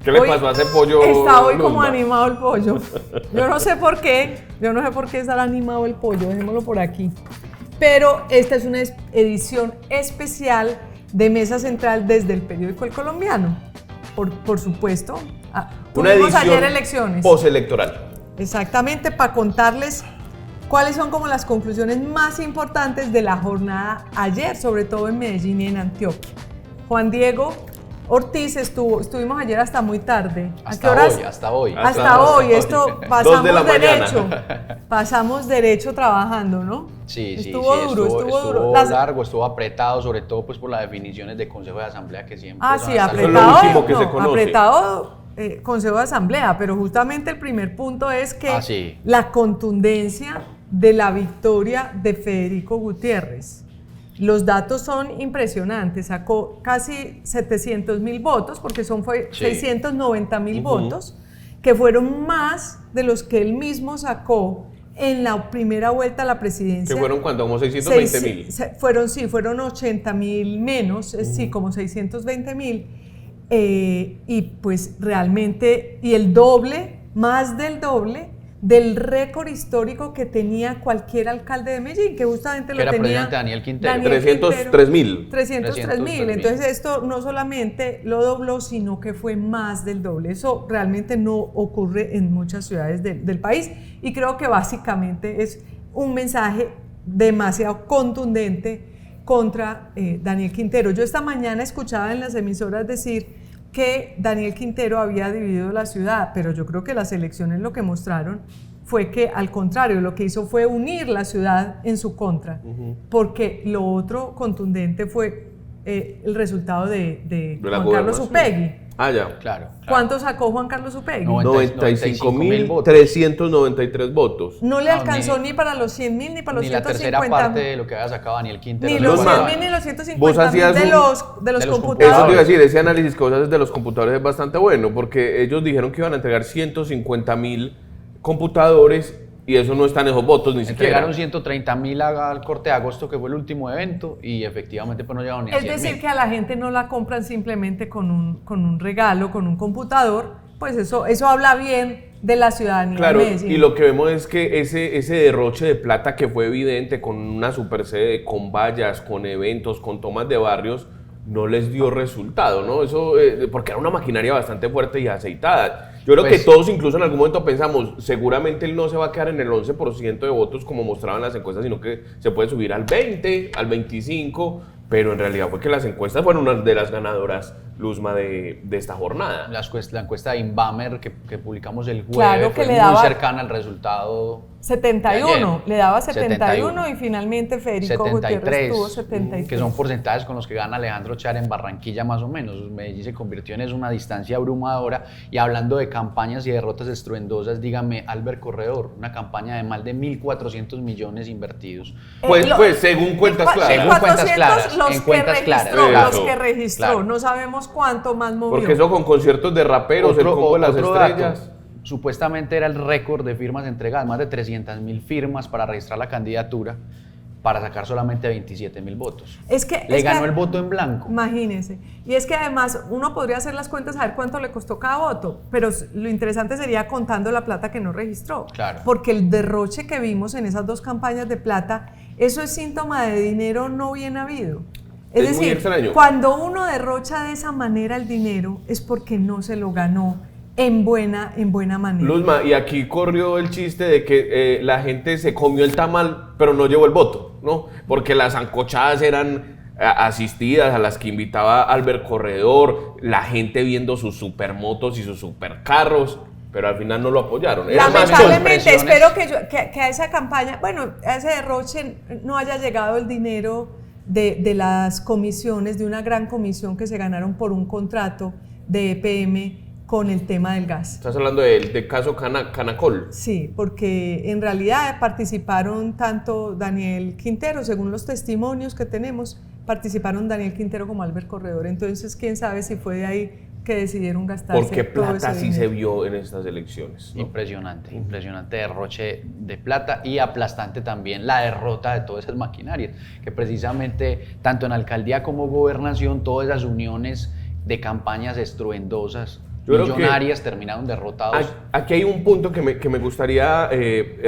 ¿Qué le pasó a ese pollo? Está hoy como Luzma? animado el pollo. Yo no sé por qué está animado el pollo, dejémoslo por aquí. Pero esta es una edición especial de Mesa Central desde el periódico El Colombiano. Por supuesto. Una Tuvimos edición ayer elecciones. postelectoral. Exactamente, para contarles cuáles son como las conclusiones más importantes de la jornada ayer, sobre todo en Medellín y en Antioquia. Juan Diego Ortiz estuvimos ayer hasta muy tarde. ¿A qué horas? Hasta hoy. Hasta hoy, esto 2 de la derecho. mañana. Pasamos derecho trabajando, ¿no? Sí, estuvo duro. Estuvo largo, estuvo apretado, sobre todo pues por las definiciones de Consejo de Asamblea que siempre son Sí, hasta el- apretado. Eso es lo último que se conoce. Apretado Consejo de Asamblea, pero justamente el primer punto es que sí. la contundencia de la victoria de Federico Gutiérrez. Los datos son impresionantes, sacó casi 700.000 votos, porque fue Sí. 690.000 votos, que fueron más de los que él mismo sacó en la primera vuelta a la presidencia. ¿Que fueron cuánto? ¿Como 620.000? Fueron 80.000 menos, sí, como 620.000. Y pues realmente, y el doble, más del doble, del récord histórico que tenía cualquier alcalde de Medellín, que justamente Que lo era tenía presidente Daniel Quintero. 303.000. 303.000. Entonces esto no solamente lo dobló, sino que fue más del doble. Eso realmente no ocurre en muchas ciudades del país, y creo que básicamente es un mensaje demasiado contundente contra Daniel Quintero. Yo esta mañana escuchaba en las emisoras decir que Daniel Quintero había dividido la ciudad, pero yo creo que las elecciones lo que mostraron fue que, al contrario, lo que hizo fue unir la ciudad en su contra, porque lo otro contundente fue el resultado de la Juan Carlos gobernación. Upegui. Ya. Claro. ¿Cuánto sacó Juan Carlos Upegui? 95.393 votos. No le alcanzó ni para los 100.000 ni para los Ni la 150.000. tercera parte de lo que había sacado Daniel Quintero. Ni los Luzma, 100.000 ni los 150.000 vos hacías de los Eso computadores. te iba a decir, ese análisis que vos haces de los computadores es bastante bueno, porque ellos dijeron que iban a entregar 150.000 computadores y eso no están esos votos ni Entregaron siquiera. 130.000 al corte de agosto, que fue el último evento, y efectivamente pues no llegaron ni a Es 100.000. decir, que a la gente no la compran simplemente con un regalo, con un computador, pues eso habla bien de la ciudadanía Claro, de Medellín. y lo que vemos es que ese derroche de plata que fue evidente con una super sede, con vallas, con eventos, con tomas de barrios, no les dio resultado, ¿no? Eso, porque era una maquinaria bastante fuerte y aceitada. Yo creo que todos incluso en algún momento pensamos, seguramente él no se va a quedar en el 11% de votos como mostraban las encuestas, sino que se puede subir al 20, al 25%, pero en realidad fue que las encuestas fueron una de las ganadoras, Luzma, de esta jornada. La encuesta de Inbamer que publicamos el jueves, Claro, que fue le muy daba cercana al resultado. 71, le daba 71, 71. y finalmente Federico Gutiérrez 73, tuvo 73. que son porcentajes con los que gana Alejandro Char en Barranquilla más o menos. Medellín se convirtió en eso, una distancia abrumadora. Y hablando de campañas y derrotas estruendosas, dígame, Albert Corredor, una campaña de más de 1.400 millones invertidos. Pues según cuentas claras. Según cuentas 400 claras, los en que cuentas claras. registró, Claro. los que registró, Claro. no sabemos cuánto más movió. Porque eso con conciertos de raperos, el combo de las estrellas. dato, supuestamente era el récord de firmas entregadas, más de 300.000 firmas para registrar la candidatura, para sacar solamente 27.000 votos. Le ganó el voto en blanco. Imagínense. Y es que además uno podría hacer las cuentas, saber cuánto le costó cada voto, pero lo interesante sería contando la plata que no registró. Claro. Porque el derroche que vimos en esas dos campañas de plata, eso es síntoma de dinero no bien habido. Es muy decir, extraño. cuando uno derrocha de esa manera el dinero es porque no se lo ganó en buena manera. Luzma, y aquí corrió el chiste de que la gente se comió el tamal, pero no llevó el voto, ¿no? Porque las sancochadas eran asistidas, a las que invitaba Albert Corredor, la gente viendo sus supermotos y sus supercarros, pero al final no lo apoyaron. Era más Lamentablemente, presiones. espero que a esa campaña, bueno, a ese derroche no haya llegado el dinero de las comisiones, de una gran comisión que se ganaron por un contrato de EPM con el tema del gas. Estás hablando del caso Canacol. Sí, porque en realidad participaron tanto Daniel Quintero, según los testimonios que tenemos, participaron Daniel Quintero como Albert Corredor. Entonces, quién sabe si fue de ahí que decidieron gastarse Porque todo plata ese sí se dinero. vio en estas elecciones, ¿no? Impresionante derroche de plata, y aplastante también la derrota de todas esas maquinarias, que precisamente tanto en alcaldía como gobernación, todas esas uniones de campañas estruendosas millonarias terminaron derrotados. Aquí hay un punto que me gustaría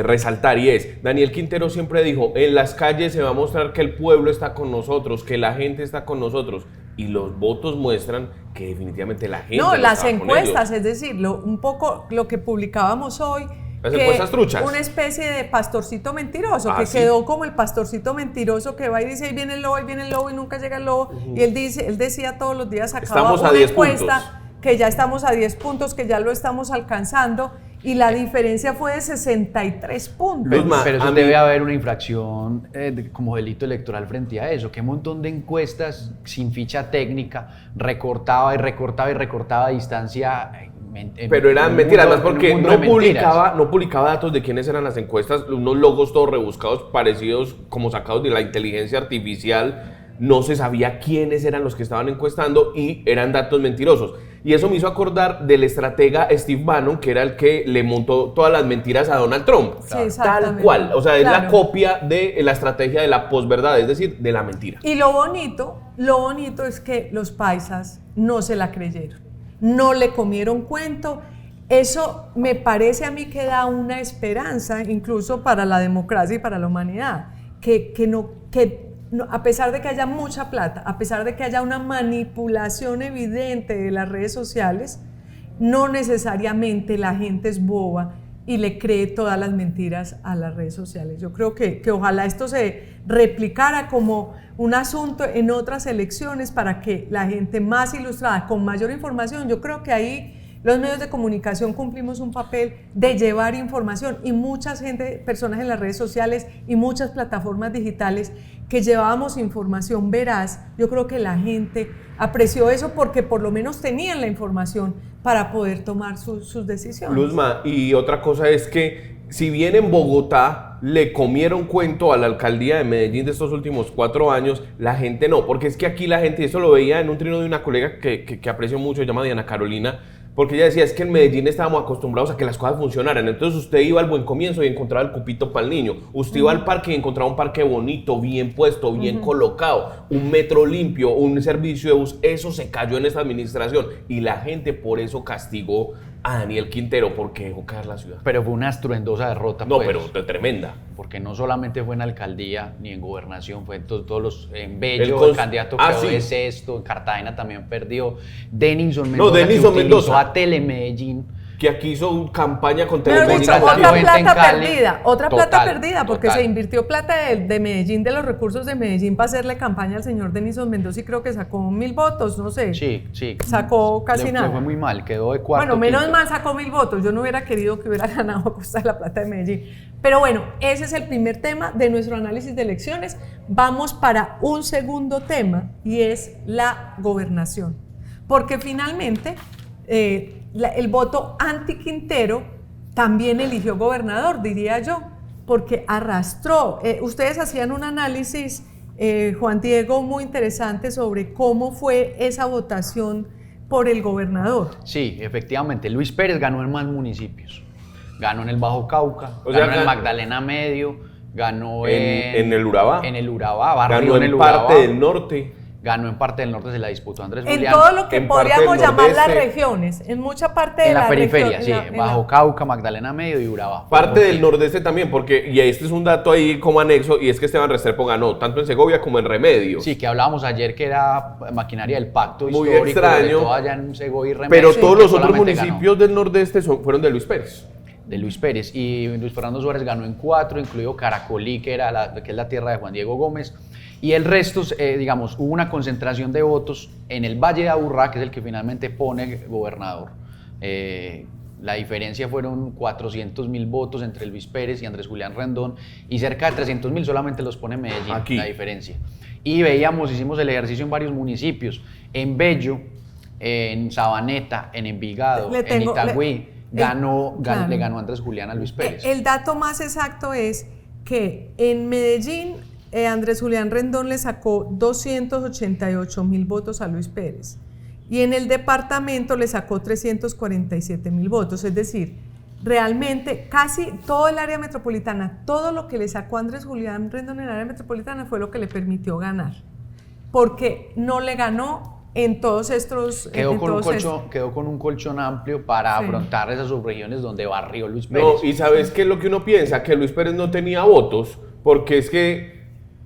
resaltar, y es, Daniel Quintero siempre dijo, en las calles se va a mostrar que el pueblo está con nosotros, que la gente está con nosotros, y los votos muestran que definitivamente la gente no, las está con encuestas, ellos. es decir, un poco lo que publicábamos hoy, Las encuestas truchas. una especie de pastorcito mentiroso, que ¿sí? quedó como el pastorcito mentiroso que va y dice, ahí viene el lobo, y nunca llega el lobo, y él decía todos los días, sacaba Estamos a una 10 encuesta, puntos. que ya estamos a 10 puntos, que ya lo estamos alcanzando, y la diferencia fue de 63 puntos. Pero eso debe haber una infracción como delito electoral frente a eso, que un montón de encuestas sin ficha técnica recortaba a distancia. Pero eran mentiras, además porque no publicaba datos de quiénes eran las encuestas, unos logos todos rebuscados, parecidos como sacados de la inteligencia artificial. No se sabía quiénes eran los que estaban encuestando y eran datos mentirosos. Y eso me hizo acordar del estratega Steve Bannon, que era el que le montó todas las mentiras a Donald Trump. Sí, tal cual. O sea, es la copia de la estrategia de la posverdad, es decir, de la mentira. Y lo bonito es que los paisas no se la creyeron, no le comieron cuento. Eso me parece a mí que da una esperanza incluso para la democracia y para la humanidad, que a pesar de que haya mucha plata, a pesar de que haya una manipulación evidente de las redes sociales, no necesariamente la gente es boba y le cree todas las mentiras a las redes sociales. Yo creo que ojalá esto se replicara como un asunto en otras elecciones para que la gente más ilustrada, con mayor información, yo creo que ahí los medios de comunicación cumplimos un papel de llevar información, y personas en las redes sociales y muchas plataformas digitales que llevábamos información veraz. Yo creo que la gente apreció eso porque por lo menos tenían la información para poder tomar sus decisiones. Luzma, y otra cosa es que si bien en Bogotá le comieron cuento a la alcaldía de Medellín de estos últimos 4 años, la gente no, porque es que aquí la gente, eso lo veía en un trino de una colega que aprecio mucho, se llama Diana Carolina, porque ella decía, es que en Medellín estábamos acostumbrados a que las cosas funcionaran. Entonces usted iba al Buen Comienzo y encontraba el cupito para el niño. Usted iba al parque y encontraba un parque bonito, bien puesto, bien colocado, un metro limpio, un servicio de bus. Eso se cayó en esta administración y la gente por eso castigó a Daniel Quintero, porque dejó caer la ciudad. Pero fue una estruendosa derrota. No, pues, pero tremenda. Porque no solamente fue en alcaldía ni en gobernación, fue en todos los. En Bello, el candidato quedó de sexto, en Cartagena también perdió. Denilson Mendoza a Telemedellín, que aquí hizo campaña con Telemedellín. Otra plata perdida, porque total. Se invirtió plata de Medellín, de los recursos de Medellín, para hacerle campaña al señor Denilson Mendoza, y creo que sacó 1.000 votos, no sé. Sí. Sacó casi nada. Le fue muy mal, quedó de cuarto. Bueno, menos quinto. mal sacó 1.000 votos. Yo no hubiera querido que hubiera ganado a costa de la plata de Medellín. Pero bueno, ese es el primer tema de nuestro análisis de elecciones. Vamos para un segundo tema, y es la gobernación. Porque finalmente el voto anti-Quintero también eligió gobernador, diría yo, porque arrastró. Ustedes hacían un análisis, Juan Diego, muy interesante sobre cómo fue esa votación por el gobernador. Sí, efectivamente. Luis Pérez ganó en más municipios. Ganó en el Bajo Cauca, sea, ganó en el Magdalena Medio, ganó en el Urabá. En el Urabá, barrió ganó en el parte Urabá. del norte. Ganó en parte del norte, se la disputó Andrés En Julián. todo lo que en podríamos parte del llamar las nordeste. regiones, en mucha parte de En la periferia, región, sí, Bajo Cauca, Magdalena Medio y Urabá. Parte del nordeste también, porque, y este es un dato ahí como anexo, y es que Esteban Restrepo ganó tanto en Segovia como en Remedios. Sí, que hablábamos ayer que era maquinaria del pacto Muy histórico, extraño, sobre todo allá en Segovia y Remedios. pero sí, todos que los otros solamente municipios del nordeste fueron de Luis Pérez. de Luis Pérez, y Luis Fernando Suárez ganó en 4, incluido Caracolí, que es la tierra de Juan Diego Gómez, y el resto, digamos, hubo una concentración de votos en el Valle de Aburrá, que es el que finalmente pone gobernador. La diferencia fueron 400.000 votos entre Luis Pérez y Andrés Julián Rendón, y cerca de 300.000 solamente los pone Medellín, Aquí. la diferencia. Y hicimos el ejercicio en varios municipios, en Bello, en Sabaneta, en Envigado, en Itagüí, le ganó Andrés Julián a Luis Pérez. El dato más exacto es que en Medellín Andrés Julián Rendón le sacó 288.000 votos a Luis Pérez, y en el departamento le sacó 347.000 votos, es decir, realmente casi todo el área metropolitana, todo lo que le sacó Andrés Julián Rendón en el área metropolitana fue lo que le permitió ganar, porque no le ganó en todos estos... Quedó con un colchón amplio para afrontar esas subregiones donde barrió Luis Pérez. No, y ¿sabes qué es lo que uno piensa? Que Luis Pérez no tenía votos, porque es que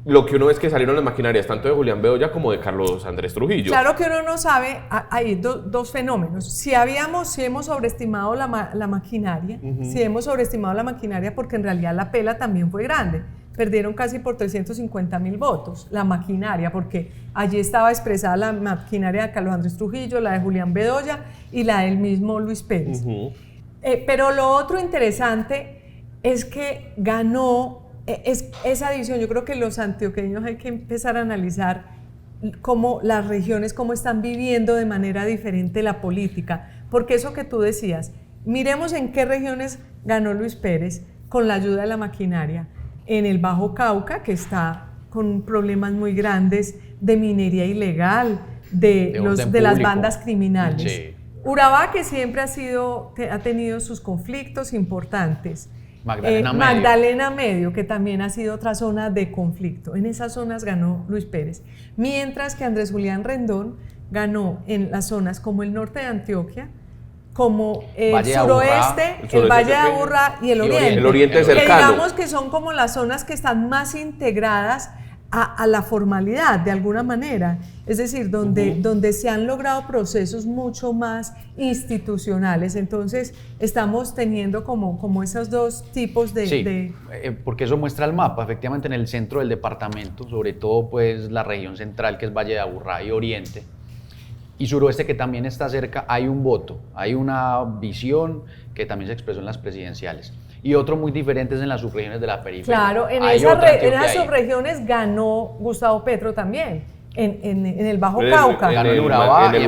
lo que uno ve es que salieron las maquinarias tanto de Julián Bedoya como de Carlos Andrés Trujillo. Claro que uno no sabe, hay dos fenómenos. Si hemos sobreestimado la maquinaria, si hemos sobreestimado la maquinaria porque en realidad la pela también fue grande. Perdieron casi por 350.000 votos, la maquinaria, porque allí estaba expresada la maquinaria de Carlos Andrés Trujillo, la de Julián Bedoya y la del mismo Luis Pérez. Pero lo otro interesante es que ganó esa división. Yo creo que los antioqueños hay que empezar a analizar cómo las regiones, cómo están viviendo de manera diferente la política, porque eso que tú decías, miremos en qué regiones ganó Luis Pérez con la ayuda de la maquinaria. En el Bajo Cauca, que está con problemas muy grandes de minería ilegal, de las bandas criminales. Sí. Urabá, que siempre ha tenido sus conflictos importantes. Magdalena Medio, que también ha sido otra zona de conflicto. En esas zonas ganó Luis Pérez. Mientras que Andrés Julián Rendón ganó en las zonas como el norte de Antioquia, como el suroeste, el Valle de Aburrá y el oriente. El oriente cercano. Que digamos que son como las zonas que están más integradas a la formalidad, de alguna manera. Es decir, donde se han logrado procesos mucho más institucionales. Entonces, estamos teniendo como esos dos tipos de... Porque eso muestra el mapa. Efectivamente, en el centro del departamento, sobre todo pues la región central, que es Valle de Aburrá y Oriente, y suroeste, que también está cerca, hay un voto, hay una visión que también se expresó en las presidenciales. Y otro muy diferente es en las subregiones de la periferia. Claro, en esas subregiones ganó Gustavo Petro también, en el Bajo Cauca. Ganó en Urabá, en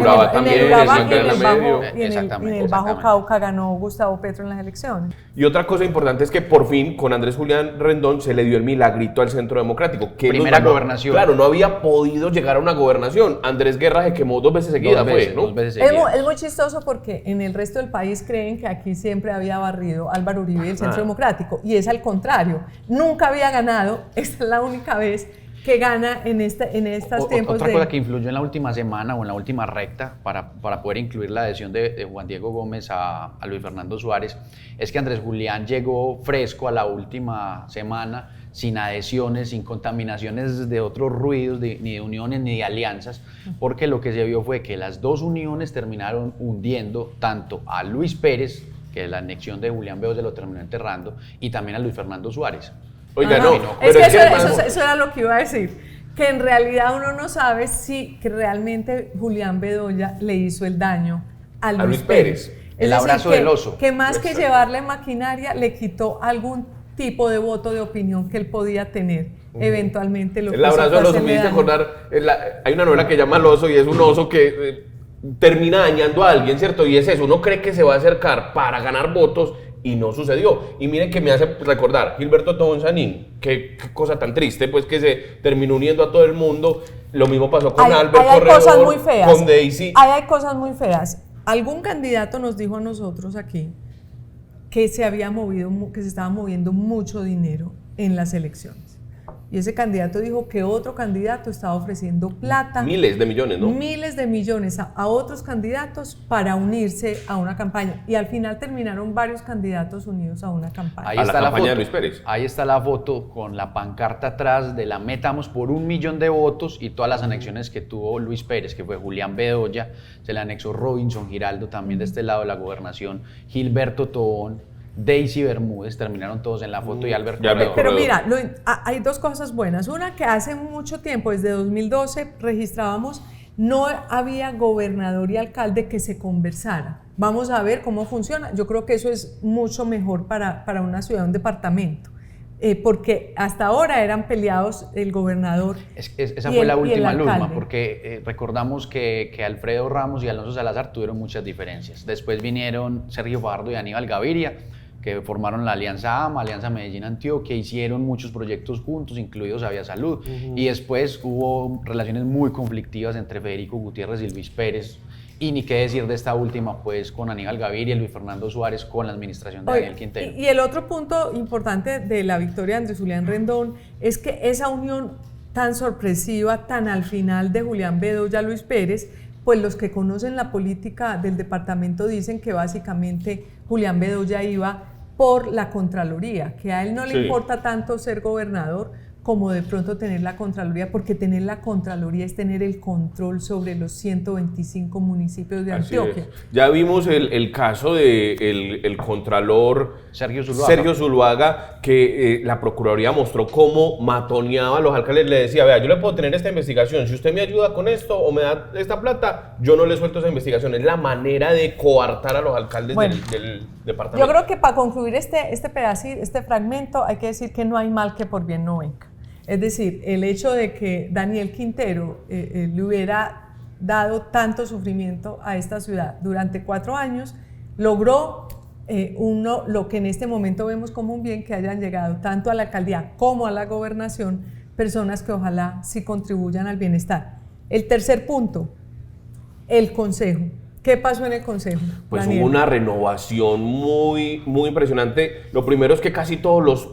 el Bajo Cauca ganó Gustavo Petro en las elecciones. Y otra cosa importante es que por fin con Andrés Julián Rendón se le dio el milagrito al Centro Democrático. Que primera gobernación. Claro, no había podido llegar a una gobernación. Andrés Guerra se quemó 2 veces seguidas. Es muy chistoso porque en el resto del país creen que aquí siempre había barrido Álvaro Uribe y el Centro Democrático. Y es al contrario. Nunca había ganado. Esta es la única vez que gana en estos tiempos. Otra cosa que influyó en la última semana o en la última recta para poder incluir la adhesión de Juan Diego Gómez a Luis Fernando Suárez es que Andrés Julián llegó fresco a la última semana, sin adhesiones, sin contaminaciones de otros ruidos, ni de uniones ni de alianzas, porque lo que se vio fue que las dos uniones terminaron hundiendo tanto a Luis Pérez, que la anexión de Julián Bedoya lo terminó enterrando, y también a Luis Fernando Suárez. Oiga, es que eso era lo que iba a decir, que en realidad uno no sabe si que realmente Julián Bedoya le hizo el daño a Luis Pérez. El abrazo del oso. Que más que llevarle maquinaria, le quitó algún tipo de voto de opinión que él podía tener eventualmente. El abrazo del oso me hizo acordar, hay una novela que llama El oso y es un oso que termina dañando a alguien, ¿cierto? Y es eso, uno cree que se va a acercar para ganar votos y no sucedió. Y miren que me hace recordar Gilberto Tobón Sanín, qué cosa tan triste, pues que se terminó uniendo a todo el mundo. Lo mismo pasó con Albert Corredor, con Daisy. Hay cosas muy feas. Algún candidato nos dijo a nosotros aquí que se estaba moviendo mucho dinero en las elecciones. Y ese candidato dijo que otro candidato estaba ofreciendo plata. Miles de millones, ¿no? Miles de millones a otros candidatos para unirse a una campaña. Y al final terminaron varios candidatos unidos a una campaña. Ahí está la campaña de Luis Pérez. Ahí está la foto con la pancarta atrás de la metamos por 1 millón de votos y todas las anexiones que tuvo Luis Pérez, que fue Julián Bedoya, se le anexó Robinson Giraldo también de este lado de la gobernación, Gilberto Tobón, Daisy Bermúdez, terminaron todos en la foto y Albert Corredor. Pero mira, hay dos cosas buenas. Una, que hace mucho tiempo, desde 2012, registrábamos, no había gobernador y alcalde que se conversara. Vamos a ver cómo funciona. Yo creo que eso es mucho mejor para una ciudad, un departamento. Porque hasta ahora eran peleados el gobernador. Esa fue la última luma, porque recordamos que Alfredo Ramos y Alonso Salazar tuvieron muchas diferencias. Después vinieron Sergio Fajardo y Aníbal Gaviria, que formaron la Alianza AMA, Alianza Medellín-Antioquia, hicieron muchos proyectos juntos, incluidos Avia Salud, y después hubo relaciones muy conflictivas entre Federico Gutiérrez y Luis Pérez, y ni qué decir de esta última, pues con Aníbal Gaviria y Luis Fernando Suárez con la administración de Daniel Quintero. Y el otro punto importante de la victoria de Andrés Julián Rendón es que esa unión tan sorpresiva, tan al final de Julián Bedoya, Luis Pérez, pues los que conocen la política del departamento dicen que básicamente Julián Bedoya iba por la Contraloría, que a él no le importa tanto ser gobernador como de pronto tener la Contraloría, porque tener la Contraloría es tener el control sobre los 125 municipios de Antioquia. Ya vimos el caso del Contralor Sergio Zuluaga, que la Procuraduría mostró cómo matoneaba a los alcaldes. Le decía, vea, yo le puedo tener esta investigación, si usted me ayuda con esto o me da esta plata, yo no le suelto esa investigación. Es la manera de coartar a los alcaldes del departamento. Yo creo que para concluir este pedacito, este fragmento, hay que decir que no hay mal que por bien no venga. Es decir, el hecho de que Daniel Quintero le hubiera dado tanto sufrimiento a esta ciudad durante 4 años, logró lo que en este momento vemos como un bien, que hayan llegado tanto a la alcaldía como a la gobernación personas que ojalá sí contribuyan al bienestar. El tercer punto, el consejo. ¿Qué pasó en el consejo, Pues Daniel? hubo una renovación muy impresionante. Lo primero es que casi todos los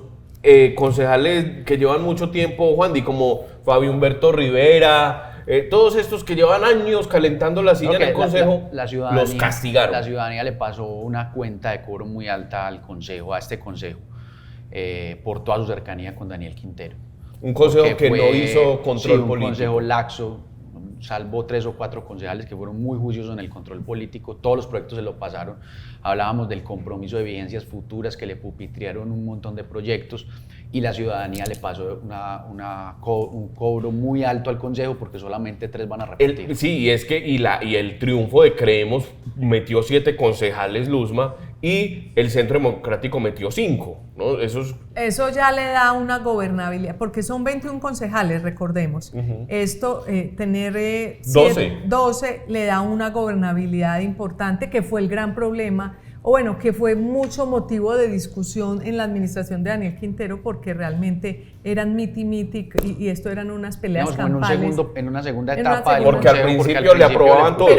concejales que llevan mucho tiempo, Juandi, como Fabio Humberto Rivera, todos estos que llevan años calentando la silla en el consejo, los castigaron. La ciudadanía le pasó una cuenta de cobro muy alta al consejo, a este consejo, por toda su cercanía con Daniel Quintero. Un consejo que no hizo control político. Un consejo laxo, salvo 3 o 4 concejales que fueron muy juiciosos en el control político, todos los proyectos se lo pasaron. Hablábamos del compromiso de vigencias futuras, que le pupitriaron un montón de proyectos, y la ciudadanía le pasó un cobro muy alto al consejo, porque solamente 3 van a repetir. Sí, es que y el triunfo de Creemos metió 7 concejales, Luzma, y el Centro Democrático metió 5, ¿no? Eso ya le da una gobernabilidad, porque son 21 concejales, recordemos. Esto, tener 12 le da una gobernabilidad importante, que fue el gran problema, o bueno, que fue mucho motivo de discusión en la administración de Daniel Quintero, porque realmente eran miti-miti y esto eran unas peleas campales. En una segunda etapa del porque al principio le aprobaban todo.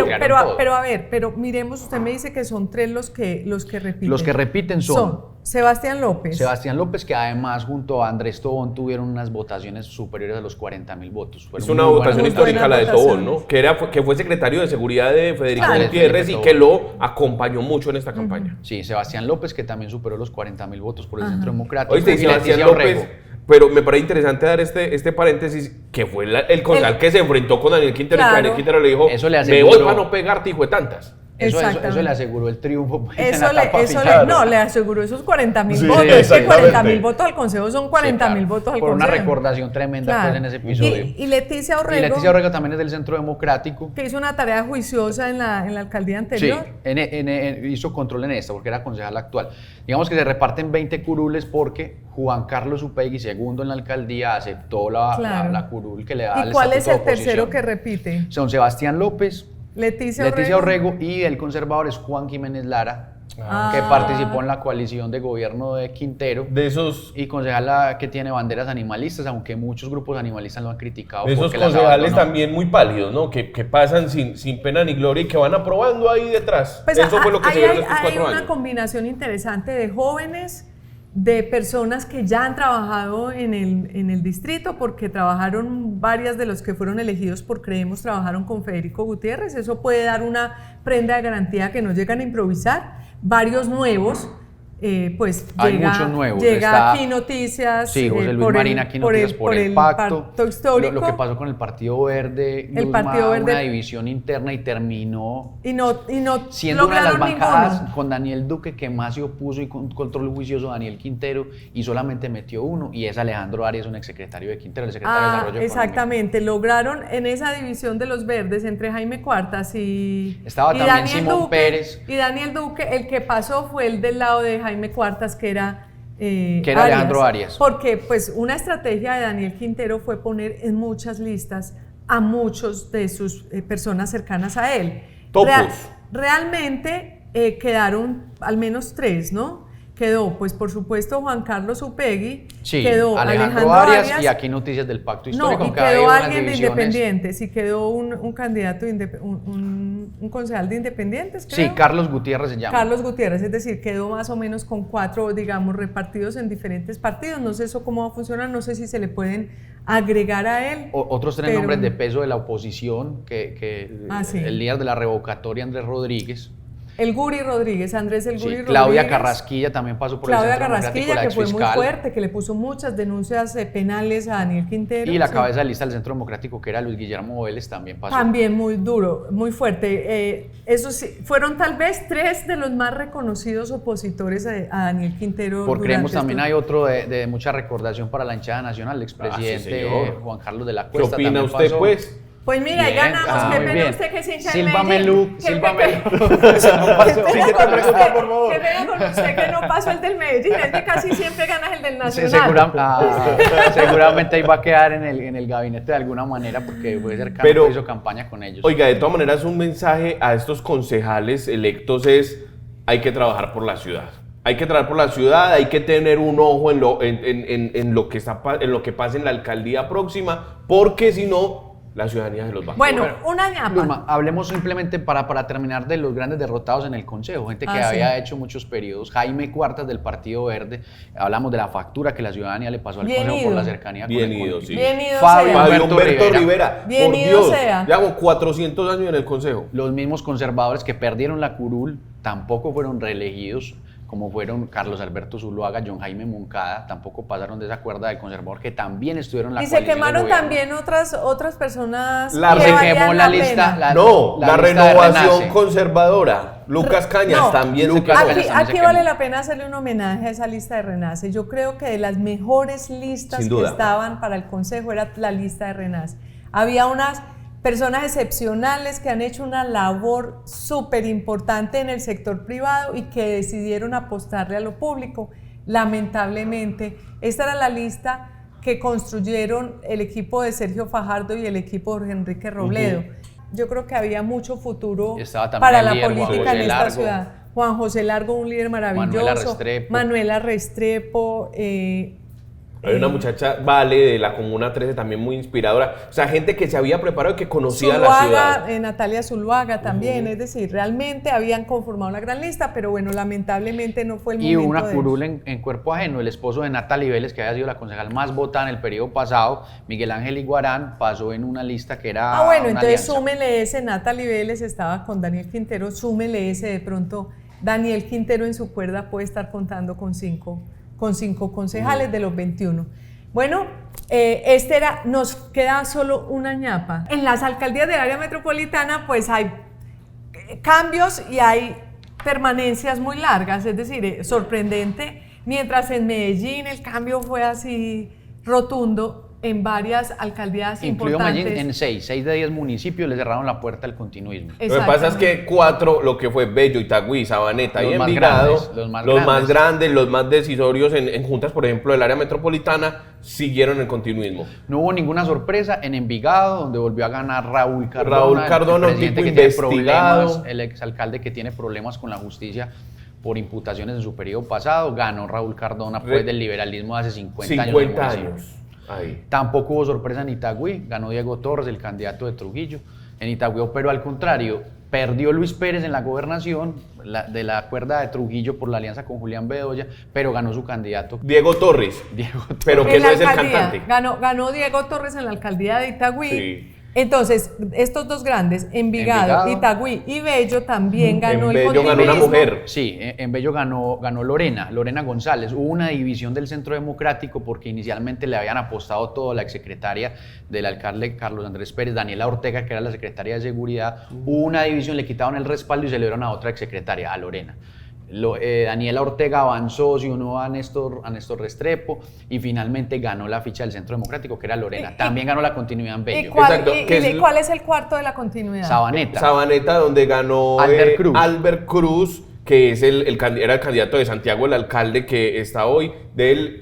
Pero a ver, miremos, usted me dice que son 3 los que repiten. Los que repiten son Sebastián López. Sebastián López, que además junto a Andrés Tobón tuvieron unas votaciones superiores a los 40.000 votos. Es una votación histórica la de Tobón, ¿no? Que fue secretario de Seguridad de Federico Gutiérrez y que lo acompañó mucho en esta campaña. Sí, Sebastián López, que también superó los 40.000 votos por el Centro Democrático. Oíste, Sebastián López, pero me parece interesante dar este paréntesis, que fue el concejal que se enfrentó con Daniel Quintero, y Daniel Quintero le dijo, me voy para no pegarte, hijo de tantas. Eso le aseguró el triunfo. Le aseguró esos 40.000 votos. Es que 40.000 votos al consejo son 40.000 votos al consejo. Por una recordación tremenda pues, en ese episodio. Y Leticia Orrego. También es del Centro Democrático. Que hizo una tarea juiciosa en la alcaldía anterior. Sí, hizo control en esta, porque era concejal actual. Digamos que se reparten 20 curules porque Juan Carlos Upegui, segundo en la alcaldía, aceptó la curul que le da al ¿Y cuál es el oposición. tercero que repite? Son Sebastián López, Leticia Orrego, y el conservador es Juan Jiménez Lara, que participó en la coalición de gobierno de Quintero. De esos... Y concejal que tiene banderas animalistas, aunque muchos grupos animalistas lo han criticado. De esos concejales también muy pálidos, ¿no? Que pasan sin pena ni gloria y que van aprobando ahí detrás. Pues eso fue lo que se vio en estos 4 años. Hay una combinación interesante de jóvenes, de personas que ya han trabajado en el distrito, porque trabajaron, varias de los que fueron elegidos por Creemos trabajaron con Federico Gutiérrez. Eso puede dar una prenda de garantía que no llegan a improvisar. Varios nuevos, pues hay muchos nuevos. Llega aquí Noticias. Sí, José Luis Marín aquí Noticias por el pacto histórico. Lo que pasó con el Partido Verde, una división interna, y terminó siendo una de las bancadas con Daniel Duque que más se opuso, y con control juicioso Daniel Quintero, y solamente metió uno, y es Alejandro Arias, un exsecretario de Quintero, el secretario de Desarrollo Económico. Exactamente, lograron en esa división de los verdes entre Jaime Cuartas estaba también Simón Pérez y Daniel Duque. El que pasó fue el del lado de Jaime Cuartas, que era Alejandro Arias. Porque pues una estrategia de Daniel Quintero fue poner en muchas listas a muchos de sus personas cercanas a él. Realmente quedaron al menos 3, ¿no? quedó, pues por supuesto, Juan Carlos Upegui, Sí, quedó Alejandro Arias, y aquí noticias del pacto histórico. No, y quedó alguien de Independientes, y quedó un candidato, un concejal de Independientes, creo. Sí, Carlos Gutiérrez se llama. Carlos Gutiérrez, es decir, quedó más o menos con 4, digamos, repartidos en diferentes partidos. No sé eso cómo va a funcionar, no sé si se le pueden agregar a él. Otros 3 nombres de peso de la oposición, sí. El líder de la revocatoria, Andrés Rodríguez. El Guri Rodríguez, Andrés el Guri Rodríguez. Claudia Carrasquilla también pasó por Claudia el Centro Carrasquilla, Democrático, que fue muy fuerte, que le puso muchas denuncias penales a Daniel Quintero. Y la cabeza de lista del Centro Democrático, que era Luis Guillermo Vélez, también pasó. También muy duro, muy fuerte. Esos sí, fueron tal vez 3 de los más reconocidos opositores a Daniel Quintero. Por creemos también hay otro de mucha recordación para la hinchada nacional, el expresidente sí, Juan Carlos de la Cuesta. ¿Qué opina usted, pues? Pues mira, ahí ganamos. Qué pena usted que se hincha en Silva Melú. Medellín. Qué pena con usted que no pasó el del Medellín. Es que casi siempre ganas el del Nacional. Seguramente ahí va a quedar en el gabinete de alguna manera, porque puede ser que hizo campaña con ellos. Oiga, de todas maneras, un mensaje a estos concejales electos es: hay que trabajar por la ciudad. Hay que trabajar por la ciudad, hay que tener un ojo en lo que pasa en la alcaldía próxima, porque si no, la ciudadanía se los va a Bueno, una ñapa. Luzma, hablemos simplemente para terminar de los grandes derrotados en el Consejo, gente que había hecho muchos periodos. Jaime Cuartas del Partido Verde, hablamos de la factura que la ciudadanía le pasó al Consejo por la cercanía con el ido, sí. Bien ido Fabio Humberto Rivera. Bien por ido Dios, sea. Llevamos 400 años en el Consejo. Los mismos conservadores que perdieron la curul tampoco fueron reelegidos, como fueron Carlos Alberto Zuluaga, John Jaime Moncada, tampoco pasaron de esa cuerda del conservador, que también estuvieron en la coalición. Y se quemaron también otras personas. Se quemó la lista. La renovación conservadora. Lucas Cañas también se quemó. Aquí vale la pena hacerle un homenaje a esa lista de Renace. Yo creo que de las mejores listas que estaban para el Consejo era la lista de Renace. Había unas personas excepcionales que han hecho una labor súper importante en el sector privado y que decidieron apostarle a lo público. Lamentablemente, esta era la lista que construyeron el equipo de Sergio Fajardo y el equipo de Jorge Enrique Robledo. Yo creo que había mucho futuro para la política en esta ciudad. Juan José Largo, un líder maravilloso. Manuela Restrepo. Hay una muchacha, Vale, de la Comuna 13, también muy inspiradora. O sea, gente que se había preparado y que conocía la ciudad. Natalia Zuluaga también. Es decir, realmente habían conformado una gran lista, pero bueno, lamentablemente no fue el momento. Y una curul en cuerpo ajeno. El esposo de Natalie Vélez, que había sido la concejal más votada en el periodo pasado, Miguel Ángel Iguarán, pasó en una lista que era bueno, una entonces alianza. Súmele ese. Natalie Vélez estaba con Daniel Quintero, súmele ese. De pronto, Daniel Quintero en su cuerda puede estar contando con cinco concejales de los 21. Bueno, nos queda solo una ñapa. En las alcaldías del área metropolitana pues hay cambios y hay permanencias muy largas, es decir, sorprendente, mientras en Medellín el cambio fue así rotundo. En varias alcaldías importantes. Medellín en 6 de 10 municipios le cerraron la puerta al continuismo. Lo que pasa es que 4, lo que fue Bello, Itagüí, Sabaneta y Envigado, los más grandes, los más decisorios en juntas, por ejemplo, del área metropolitana, siguieron el continuismo. No hubo ninguna sorpresa en Envigado, donde volvió a ganar Raúl Cardona. Raúl Cardona, el tipo que investigado. el exalcalde que tiene problemas con la justicia por imputaciones en su periodo pasado. Ganó Raúl Cardona pues, del liberalismo de hace 50 años. Ahí. Tampoco hubo sorpresa en Itagüí, ganó Diego Torres, el candidato de Trujillo. En Itagüí, pero al contrario, perdió Luis Pérez en la gobernación de la cuerda de Trujillo por la alianza con Julián Bedoya, pero ganó su candidato. Diego Torres. Pero que no es el cantante. Ganó Diego Torres en la alcaldía de Itagüí. Sí. Entonces, estos dos grandes, Envigado, Itagüí y Bello, también ganó el continuismo. En Bello ganó una mujer. Sí, en Bello ganó Lorena González. Hubo una división del Centro Democrático porque inicialmente le habían apostado todo a la exsecretaria del alcalde Carlos Andrés Pérez, Daniela Ortega, que era la secretaria de Seguridad. Hubo una división, le quitaron el respaldo y se le dieron a otra exsecretaria, a Lorena. Daniela Ortega avanzó, se unió a Néstor Restrepo y finalmente ganó la ficha del Centro Democrático, que era Lorena. También ganó la continuidad en Bello. ¿Cuál es el cuarto de la continuidad? Sabaneta. Sabaneta, donde ganó Albert Cruz, que es era el candidato de Santiago, el alcalde que está hoy. Él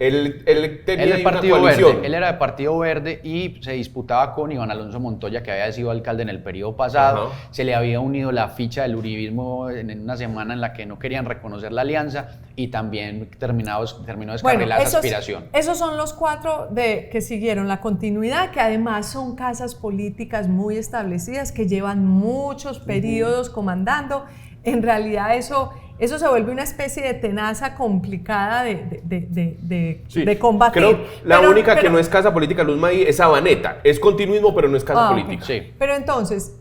tenía Él, una coalición. Verde. Él era de Partido Verde y se disputaba con Iván Alonso Montoya, que había sido alcalde en el periodo pasado. Ajá. Se le había unido la ficha del uribismo en una semana en la que no querían reconocer la alianza y también terminó descarrilada esa aspiración. Esos son los 4 que siguieron la continuidad, que además son casas políticas muy establecidas, que llevan muchos periodos comandando. En realidad eso se vuelve una especie de tenaza complicada de combatir. Creo la única que no es casa política, Luz May, es Sabaneta. Es continuismo, pero no es casa política. Sí. Pero entonces,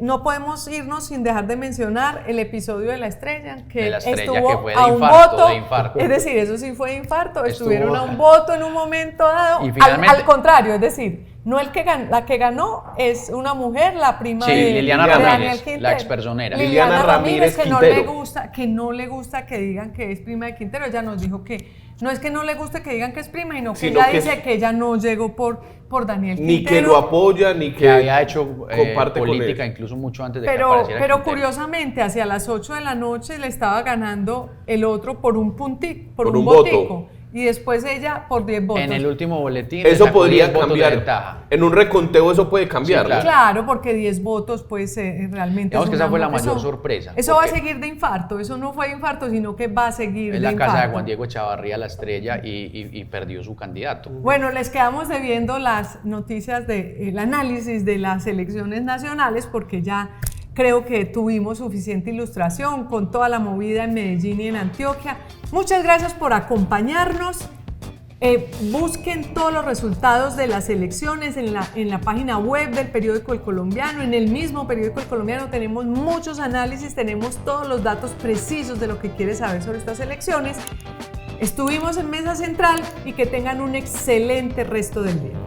no podemos irnos sin dejar de mencionar el episodio de La Estrella, que estuvo que fue a un infarto, voto. de infarto. Es decir, eso sí fue de infarto. Estuvieron a un voto en un momento dado. Y finalmente, al contrario, es decir, no la que ganó es una mujer, la prima de Liliana Ramírez, la expersonera. Liliana Ramírez, que no Quintero. le gusta que digan que es prima de Quintero. Ella nos dijo que no es que no le guste que digan que es prima, sino ella dice que ella no llegó por Daniel Quintero. Ni que lo apoya, ni que había hecho comparte política con él. incluso mucho antes de que apareciera Pero Quintero. curiosamente, hacia las 8 de la noche le estaba ganando el otro por un puntico, por un voto. votico. Y después ella por 10 votos. En el último boletín Eso sacó podría 10 votos de cambiar. ventaja. En un reconteo eso puede cambiar. Sí, Claro, porque 10 votos pues realmente Digamos que esa fue la mayor eso, sorpresa. Eso va a seguir de infarto, eso no fue de infarto, sino que va a seguir Es de la infarto. casa de Juan Diego Echavarría, la estrella, y perdió su candidato. Bueno, les quedamos debiendo las noticias el análisis de las elecciones nacionales, porque ya creo que tuvimos suficiente ilustración con toda la movida en Medellín y en Antioquia. Muchas gracias por acompañarnos. Busquen todos los resultados de las elecciones en la página web del periódico El Colombiano. En el mismo periódico El Colombiano tenemos muchos análisis, tenemos todos los datos precisos de lo que quiere saber sobre estas elecciones. Estuvimos en Mesa Central y que tengan un excelente resto del día.